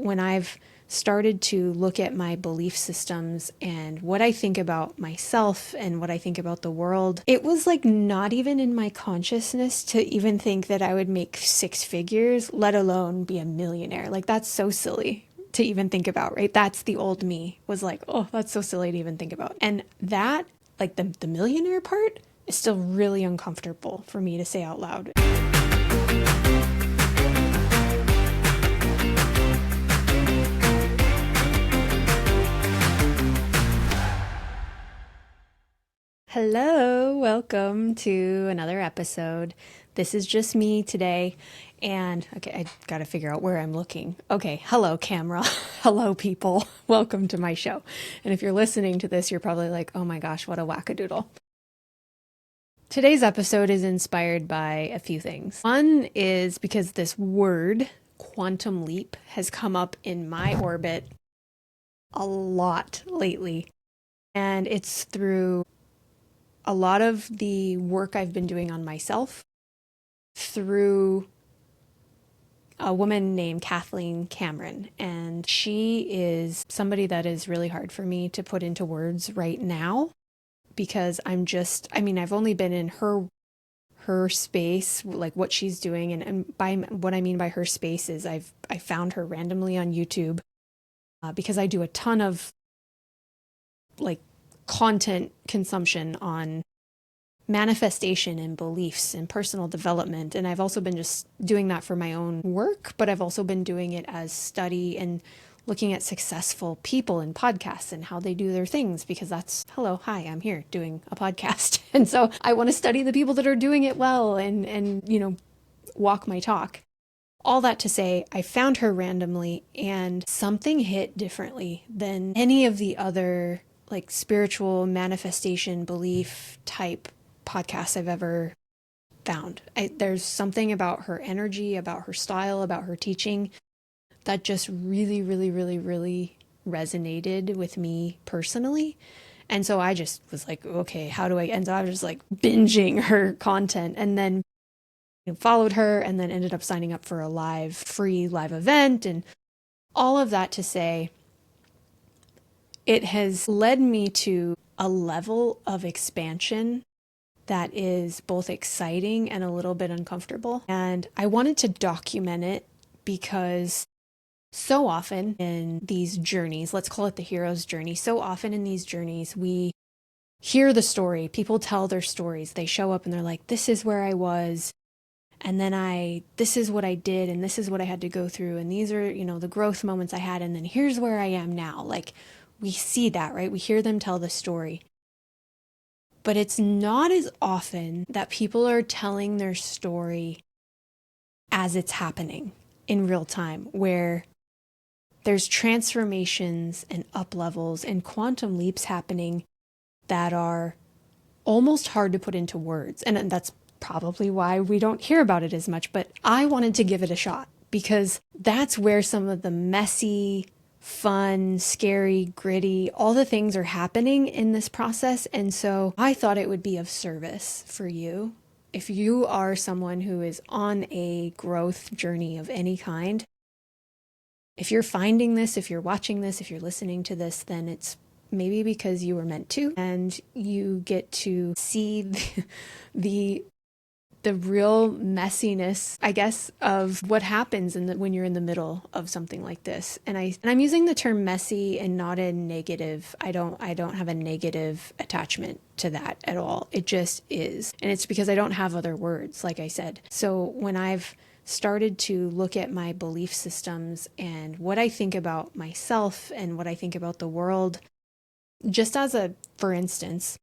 when I've started to look at my belief systems and what I think about myself and what I think about the world, it was like not even in my consciousness to even think that I would make six figures, let alone be a millionaire. Like, that's so silly to even think about, right? That's the old me was like, oh, that's so silly to even think about. And that, like the millionaire part, is still really uncomfortable for me to say out loud. Hello, welcome to another episode. This is just me today, and okay, I gotta figure out where I'm looking. Okay, hello camera, hello people, welcome to my show. And if you're listening to this, you're probably like, oh my gosh, what a wackadoodle. Today's episode is inspired by a few things. One is because this word, quantum leap, has come up in my orbit a lot lately, and it's through a lot of the work I've been doing on myself through a woman named Kathleen Cameron. And she is somebody that is really hard for me to put into words right now because I've only been in her space, like what she's doing. And by what I mean by her space is I found her randomly on YouTube because I do a ton of like content consumption on manifestation and beliefs and personal development. And I've also been just doing that for my own work, but I've also been doing it as study and looking at successful people in podcasts and how they do their things, because hi, I'm here doing a podcast. And so I want to study the people that are doing it well and walk my talk. All that to say, I found her randomly and something hit differently than any of the other like spiritual manifestation belief type podcasts I've ever found. There's something about her energy, about her style, about her teaching that just really, really, really, really resonated with me personally. And so I just was like, okay, how do I end up just like binging her content, and then followed her and then ended up signing up for a free live event, and all of that to say, it has led me to a level of expansion that is both exciting and a little bit uncomfortable. And I wanted to document it because so often in these journeys, let's call it the hero's journey, so often in these journeys, we hear the story, people tell their stories, they show up and they're like, this is where I was, and then this is what I did, and this is what I had to go through, and these are, the growth moments I had, and then here's where I am now. Like, we see that, right? We hear them tell the story. But it's not as often that people are telling their story as it's happening in real time, where there's transformations and up levels and quantum leaps happening that are almost hard to put into words. And that's probably why we don't hear about it as much. But I wanted to give it a shot because that's where some of the messy, fun, scary, gritty, all the things are happening in this process. And so I thought it would be of service for you. If you are someone who is on a growth journey of any kind, if you're finding this, if you're watching this, if you're listening to this, then it's maybe because you were meant to, and you get to see the real messiness, I guess, of what happens when you're in the middle of something like this. And I'm using the term messy and not a negative. I don't have a negative attachment to that at all. It just is. And it's because I don't have other words, like I said. So when I've started to look at my belief systems and what I think about myself and what I think about the world, just for instance,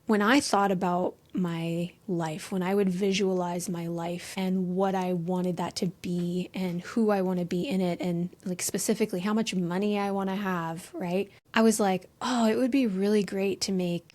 when I thought about my life, when I would visualize my life and what I wanted that to be and who I want to be in it, and like specifically how much money I want to have, right? I was like, oh, it would be really great to make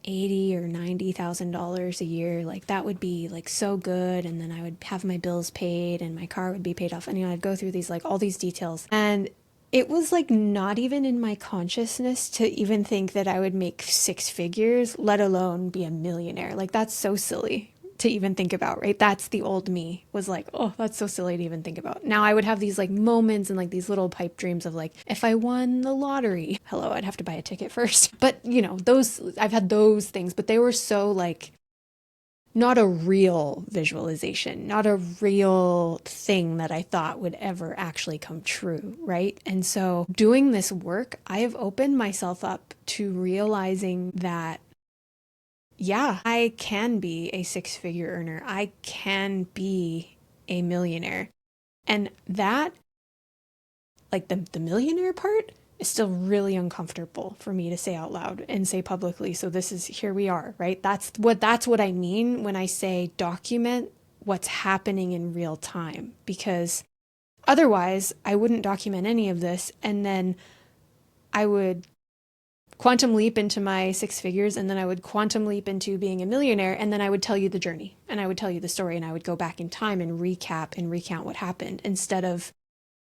$80,000 or $90,000 a year. Like, that would be like so good. And then I would have my bills paid and my car would be paid off. And I'd go through these, like all these details. And it was like not even in my consciousness to even think that I would make six figures, let alone be a millionaire. Like, that's so silly to even think about, right? That's the old me was like, oh, that's so silly to even think about. Now I would have these like moments and like these little pipe dreams of like, if I won the lottery, hello, I'd have to buy a ticket first. But you know, those, I've had those things, but they were so like not a real visualization, not a real thing that I thought would ever actually come true, right? And so doing this work, I have opened myself up to realizing that, yeah, I can be a six-figure earner. I can be a millionaire. And that, like the millionaire part, is still really uncomfortable for me to say out loud and say publicly. So this is, here we are, right? That's what I mean when I say document what's happening in real time, because otherwise I wouldn't document any of this, and then I would quantum leap into my six figures, and then I would quantum leap into being a millionaire, and then I would tell you the journey and I would tell you the story, and I would go back in time and recap and recount what happened, instead of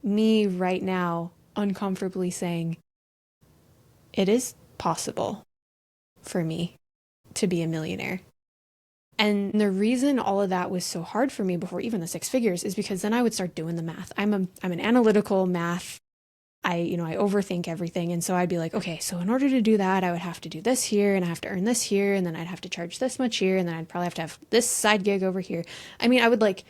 me right now uncomfortably saying, it is possible for me to be a millionaire. And the reason all of that was so hard for me before even the six figures is because then I would start doing the math. I'm an analytical math. I overthink everything. And so I'd be like, okay, so in order to do that, I would have to do this here, and I have to earn this here, and then I'd have to charge this much here, and then I'd probably have to have this side gig over here. I mean, I would like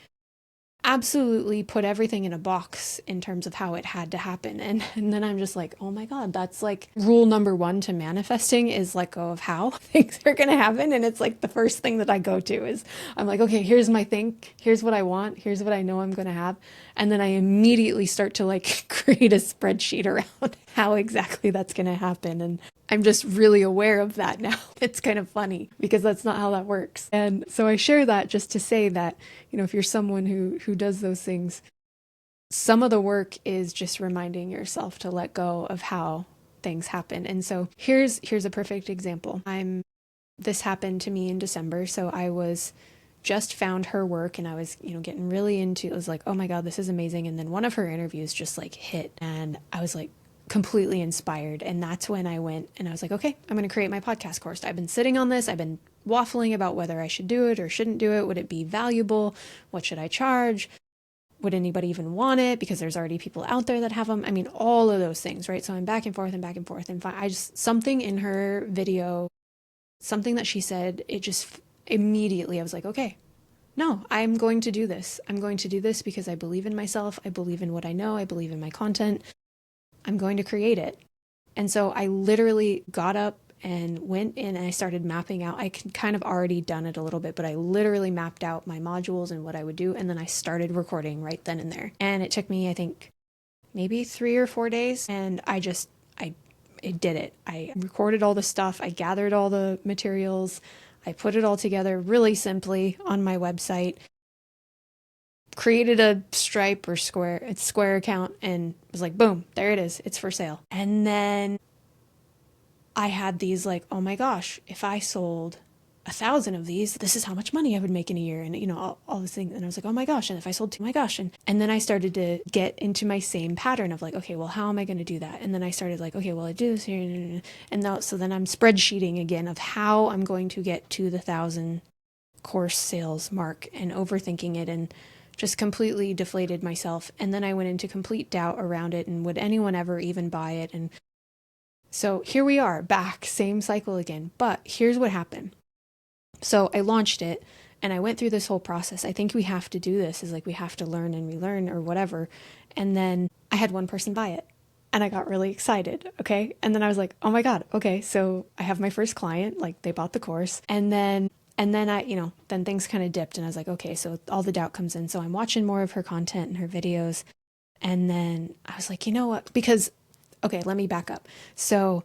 absolutely put everything in a box in terms of how it had to happen. And then I'm just like, oh my God, that's like rule number one to manifesting, is let go of how things are going to happen. And it's like the first thing that I go to is I'm like, okay, here's my thing. Here's what I want. Here's what I know I'm going to have. And then I immediately start to like create a spreadsheet around how exactly that's going to happen. And I'm just really aware of that now. It's kind of funny because that's not how that works. And so I share that just to say that, if you're someone who does those things, some of the work is just reminding yourself to let go of how things happen. And so here's a perfect example. This happened to me in December. So I was just found her work, and I was, getting really into it. Was like, oh my God, this is amazing. And then one of her interviews just like hit, and I was like completely inspired. And that's when I went and I was like, okay, I'm going to create my podcast course. I've been sitting on this. I've been waffling about whether I should do it or shouldn't do it. Would it be valuable? What should I charge? Would anybody even want it? Because there's already people out there that have them. I mean, all of those things, right? So I'm back and forth and back and forth. And I just, something in her video, something that she said, it just immediately, I was like, okay, no, I'm going to do this. I'm going to do this because I believe in myself. I believe in what I know. I believe in my content. I'm going to create it. And so I literally got up and went in and I started mapping out. I could kind of already done it a little bit, but I literally mapped out my modules and what I would do. And then I started recording right then and there. And it took me, I think, maybe 3 or 4 days. And I did it. I recorded all the stuff. I gathered all the materials. I put it all together really simply on my website, created a Stripe or Square account, and was like, boom, there it is. It's for sale. And then I had these like, oh my gosh, if I sold 1,000 of these, this is how much money I would make in a year. And, all these things. And I was like, oh my gosh. And if I sold two, oh my gosh. And then I started to get into my same pattern of like, okay, well, how am I going to do that? And then I started like, okay, well, I do this here. And so then I'm spreadsheeting again of how I'm going to get to the 1,000 course sales mark, and overthinking it and just completely deflated myself. And then I went into complete doubt around it. And would anyone ever even buy it? And so here we are back, same cycle again. But here's what happened. So I launched it and I went through this whole process. I think we have to do this, is like we have to learn and relearn or whatever. And then I had one person buy it and I got really excited. Okay. And then I was like, oh my God. Okay. So I have my first client, like they bought the course. And then I, then things kind of dipped and I was like, okay, so all the doubt comes in. So I'm watching more of her content and her videos. And then I was like, you know what? Because, okay, let me back up. So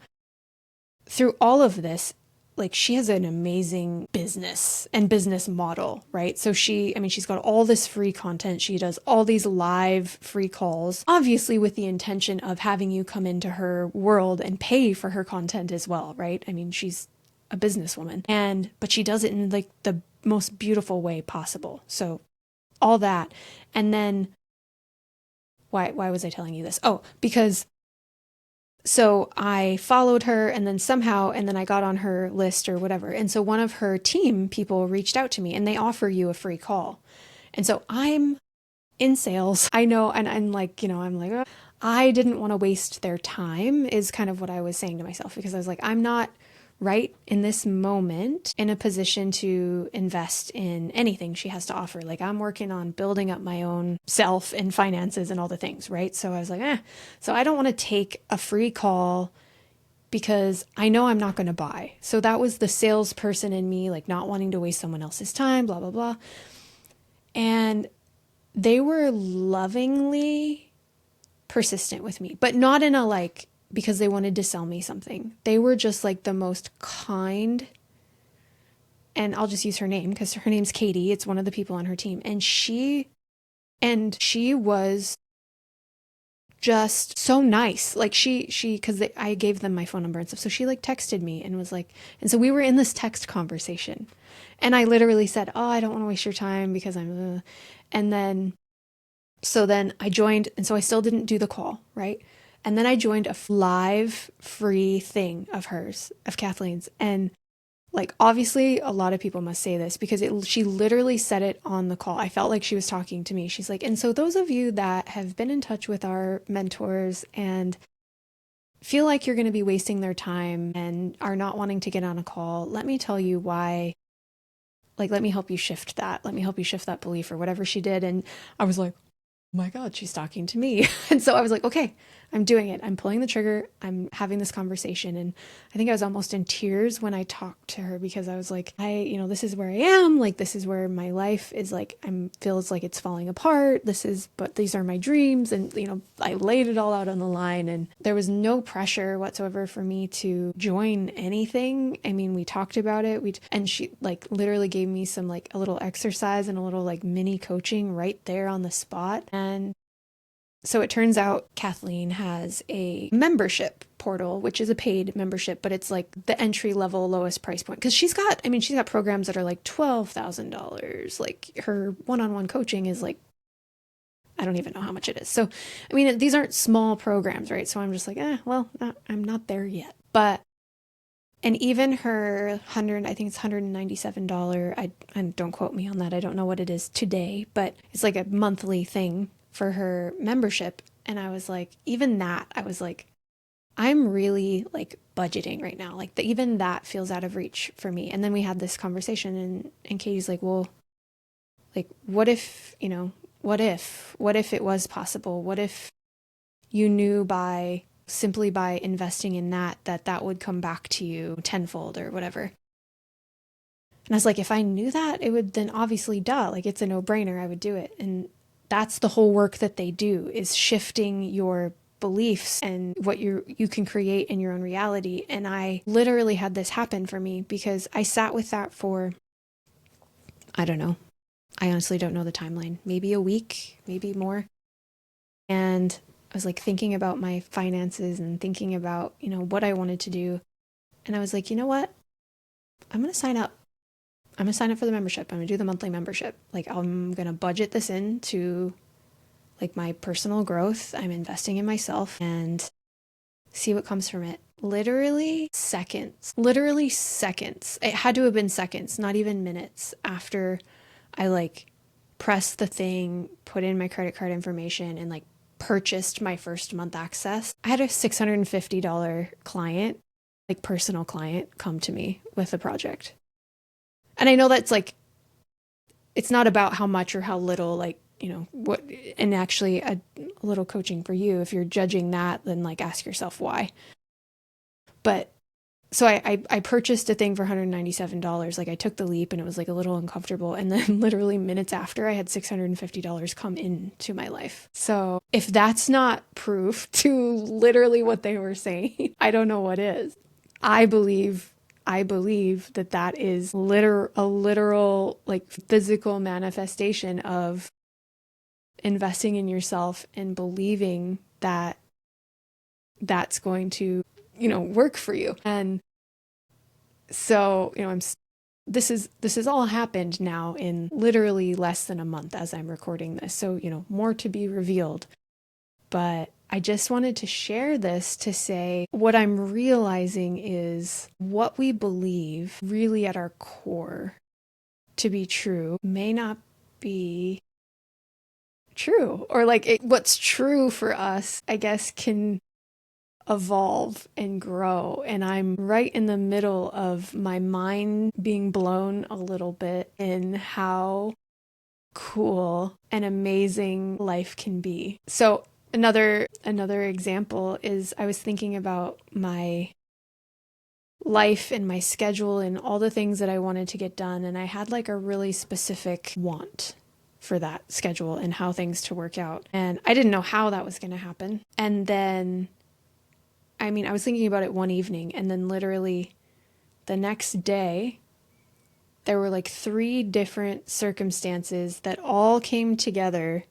through all of this, like she has an amazing business and business model, right? So she's got all this free content. She does all these live free calls, obviously with the intention of having you come into her world and pay for her content as well, right? I mean, she's a businesswoman, but she does it in like the most beautiful way possible. So all that. And then why was I telling you this? Oh, because So I followed her and then somehow, and then I got on her list or whatever. And so one of her team people reached out to me and they offer you a free call. And so I'm in sales. I know, and I'm like, I'm like, I didn't want to waste their time, is kind of what I was saying to myself, because I was like, I'm not right in this moment in a position to invest in anything she has to offer. Like, I'm working on building up my own self and finances and all the things, right? So I was like, so I don't want to take a free call because I know I'm not going to buy. So that was the salesperson in me, like not wanting to waste someone else's time, blah, blah, blah. And they were lovingly persistent with me, but not in a like, because they wanted to sell me something. They were just like the most kind, and I'll just use her name because her name's Katie. It's one of the people on her team. And she was just so nice. Like because I gave them my phone number and stuff. So she like texted me and was like, and so we were in this text conversation and I literally said, oh, I don't want to waste your time because and then I joined, and so I still didn't do the call, right? And then I joined a live free thing of hers, of Kathleen's. And like, obviously, a lot of people must say this because she literally said it on the call. I felt like she was talking to me. She's like, and so those of you that have been in touch with our mentors and feel like you're going to be wasting their time and are not wanting to get on a call, let me tell you why. Like, let me help you shift that. Let me help you shift that belief or whatever she did. And I was like, my God, she's talking to me. And so I was like, okay, I'm doing it. I'm pulling the trigger. I'm having this conversation. And I think I was almost in tears when I talked to her because I was like, this is where I am. Like, this is where my life is like, feels like it's falling apart. But these are my dreams. And, I laid it all out on the line and there was no pressure whatsoever for me to join anything. I mean, we talked about it. And she like literally gave me some like a little exercise and a little like mini coaching right there on the spot. And so it turns out Kathleen has a membership portal, which is a paid membership, but it's like the entry level lowest price point. Because she's got programs that are like $12,000. Like her one-on-one coaching is like, I don't even know how much it is. So, I mean, these aren't small programs, right? So I'm just like, I'm not there yet. But, and even her I think it's $197. And don't quote me on that. I don't know what it is today, but it's like a monthly thing for her membership. And I was like, even that, I was like, I'm really like budgeting right now. Like even that feels out of reach for me. And then we had this conversation and Katie's like, well, like, what if it was possible? What if you knew simply by investing in that would come back to you tenfold or whatever? And I was like, if I knew that, it would then obviously like it's a no-brainer. I would do it. And that's the whole work that they do, is shifting your beliefs and what you can create in your own reality. And I literally had this happen for me because I sat with that for, I don't know. I honestly don't know the timeline. Maybe a week, maybe more. And I was like thinking about my finances and thinking about, what I wanted to do. And I was like, you know what? I'm going to sign up. I'm going to sign up for the membership. I'm going to do the monthly membership. Like, I'm going to budget this into like my personal growth. I'm investing in myself and see what comes from it. Literally seconds. It had to have been seconds, not even minutes after I like pressed the thing, put in my credit card information and like purchased my first month access. I had a $650 client, like personal client, come to me with a project. And I know that's like, it's not about how much or how little, like, what, and actually a little coaching for you. If you're judging that, then like ask yourself why. But so I purchased a thing for $197. Like I took the leap and it was like a little uncomfortable. And then literally minutes after I had $650 come into my life. So if that's not proof to literally what they were saying, I don't know what is. I believe that is a literal like physical manifestation of investing in yourself and believing that that's going to, work for you. And so, this is all happened now in literally less than a month as I'm recording this. So, more to be revealed. But I just wanted to share this to say what I'm realizing is what we believe really at our core to be true may not be true. Or like what's true for us, I guess, can evolve and grow. And I'm right in the middle of my mind being blown a little bit in how cool and amazing life can be. So another example is I was thinking about my life and my schedule and all the things that I wanted to get done, and I had like a really specific want for that schedule and how things to work out. And I didn't know how that was going to happen. And then I was thinking about it one evening, and then literally the next day there were like 3 different circumstances that all came together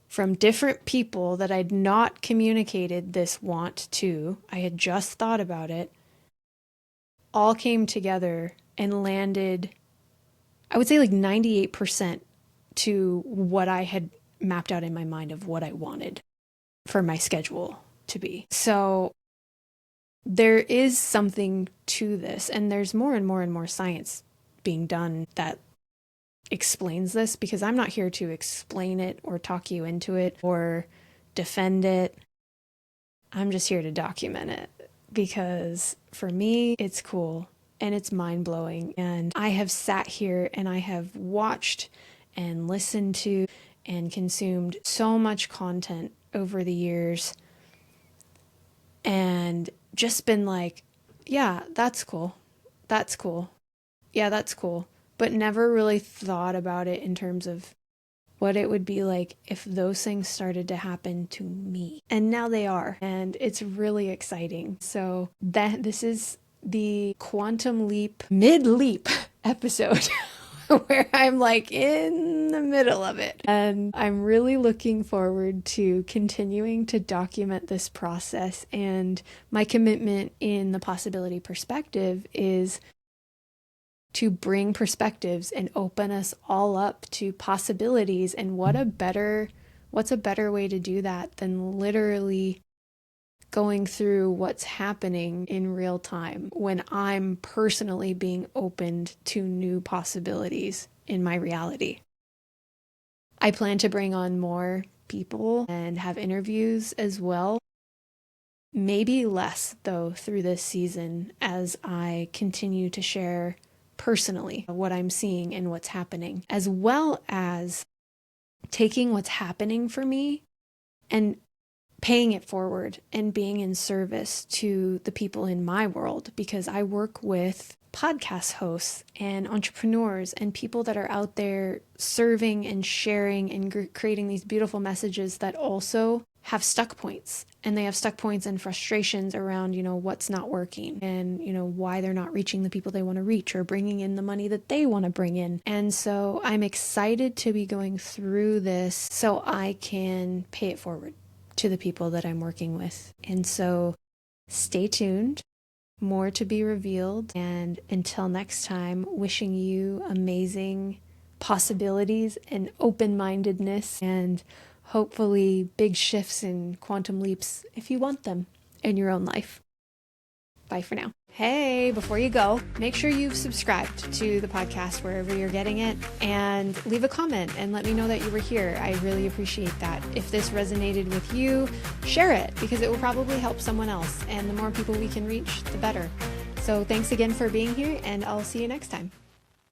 from different people that I'd not communicated this want to. I had just thought about it. All came together and landed, I would say like 98% to what I had mapped out in my mind of what I wanted for my schedule to be. So there is something to this, and there's more and more and more science being done that explains this, because I'm not here to explain it or talk you into it or defend it. I'm just here to document it, because for me, it's cool and it's mind-blowing. And I have sat here and I have watched and listened to and consumed so much content over the years and just been like, yeah, that's cool. That's cool. Yeah, that's cool. But never really thought about it in terms of what it would be like if those things started to happen to me. And now they are. And it's really exciting. So this is the quantum leap, mid-leap episode where I'm like in the middle of it. And I'm really looking forward to continuing to document this process. And my commitment in the possibility perspective is to bring perspectives and open us all up to possibilities. And what's a better way to do that than literally going through what's happening in real time when I'm personally being opened to new possibilities in my reality. I plan to bring on more people and have interviews as well. Maybe less, though, through this season as I continue to share personally what I'm seeing and what's happening, as well as taking what's happening for me and paying it forward and being in service to the people in my world, because I work with podcast hosts and entrepreneurs and people that are out there serving and sharing and creating these beautiful messages that also have stuck points. And they have stuck points and frustrations around, what's not working and, why they're not reaching the people they want to reach or bringing in the money that they want to bring in. And so I'm excited to be going through this so I can pay it forward to the people that I'm working with. And so stay tuned. More to be revealed. And until next time, wishing you amazing possibilities and open-mindedness and hopefully big shifts and quantum leaps if you want them in your own life. Bye for now. Hey, before you go, make sure you've subscribed to the podcast wherever you're getting it and leave a comment and let me know that you were here. I really appreciate that. If this resonated with you, share it because it will probably help someone else. And the more people we can reach, the better. So thanks again for being here, and I'll see you next time.